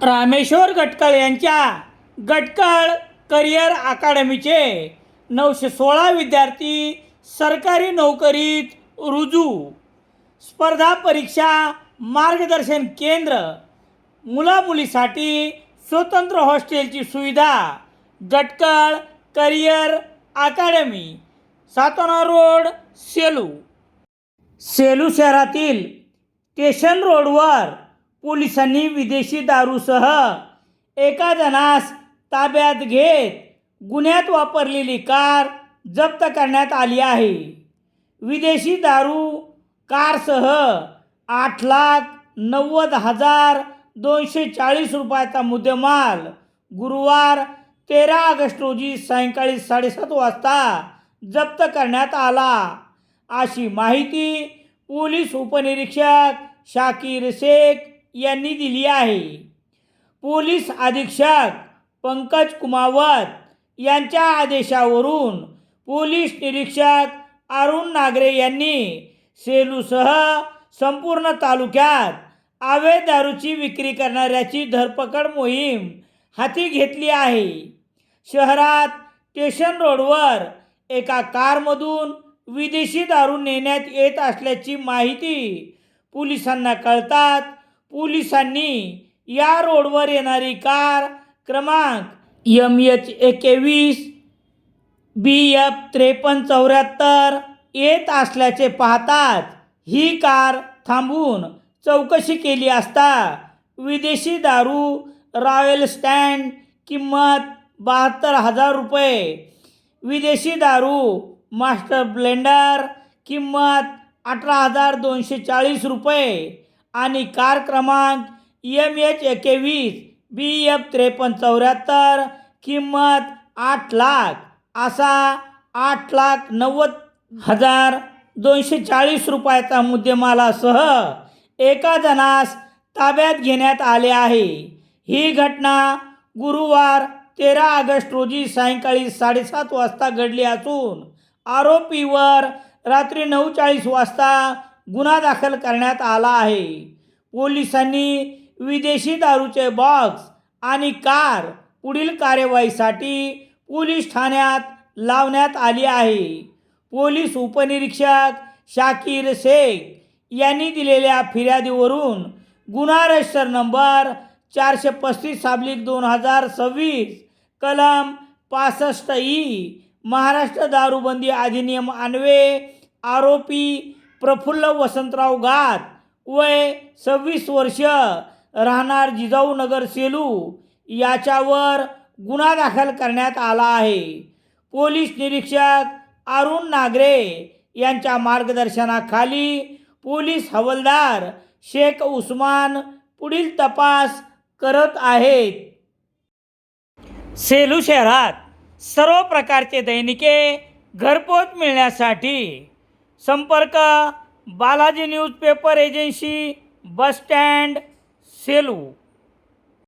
रामेश्वर गटकळ यांच्या गटकळ करिअर अकादमीचे 916 विद्यार्थी सरकारी नोकरीत रुजू. स्पर्धा परीक्षा मार्गदर्शन केंद्र, मुलामुलीसाठी स्वतंत्र हॉस्टेलची सुविधा. गटकळ करिअर अकादमी, सातोना रोड, सेलू. सेलू शहरातील स्टेशन रोडवर पोलिसांनी विदेशी दारूसह एका जणास ताब्यात घेत गुन्ह्यात वापरलेली कार जप्त करण्यात आली आहे. विदेशी दारू कारसह 8,90,240 रुपयाचा मुद्देमाल गुरुवार 13 ऑगस्ट रोजी सायंकाळी 7:30 वाजता जप्त करण्यात आला, अशी माहिती पोलीस उपनिरीक्षक शाकीर शेख यांनी दिली आहे. पोलीस अधीक्षक पंकज कुमावत यांच्या आदेशावरून पोलीस निरीक्षक अरुण नागरे यांनी सेलूसह संपूर्ण तालुक्यात अवैध दारूची विक्री करणाऱ्याची धरपकड मोहीम हाती घेतली आहे. शहरात स्टेशन रोडवर एका कारमधून विदेशी दारू नेण्यात येत असल्याची माहिती पोलिसांना कळताच पोलिसांनी या रोडवर येणारी कार क्रमांक MH21 BF 5374 येत असल्याचे पाहताच ही कार थांबवून चौकशी केली असता विदेशी दारू रॉयल स्टँड किंमत 72,000 रुपये, विदेशी दारू मास्टर ब्लेंडर किंमत 18,240 रुपये आणि कार क्रमांक MH21 BF 5374 किंमत 8 लाख असा 8,90,240 रुपयाचा मुद्देमालासह एका जणास ताब्यात घेण्यात आले आहे. ही घटना गुरुवार 13 ऑगस्ट रोजी सायंकाळी 7:30 वाजता घडली असून आरोपीवर रात्री 9:40 वाजता गुन्हा दाखल करण्यात आला आहे. पोलिसांनी विदेशी दारूचे बॉक्स आणि कार पुढील कार्यवाहीसाठी पोलीस ठाण्यात लावण्यात आली आहे. पोलीस उपनिरीक्षक शाकीर शेख यांनी दिलेल्या फिर्यादीवरून गुन्हा रजिस्टर नंबर 435/2026 कलम 65E महाराष्ट्र दारूबंदी अधिनियम अन्वये आरोपी प्रफुल्ल वसंतराव घात वय 26 वर्ष राहणार जिजाऊ नगर सेलू याच्यावर गुन्हा दाखल करण्यात आला आहे. पोलीस निरीक्षक अरुण नागरे यांच्या मार्गदर्शनाखाली पोलीस हवालदार शेख उस्मान पुढील तपास करत आहेत. सेलू शहरात सर्व प्रकारचे दैनिके घरपोच मिळण्यासाठी संपर्क Balaji newspaper agency, bus stand, Selu.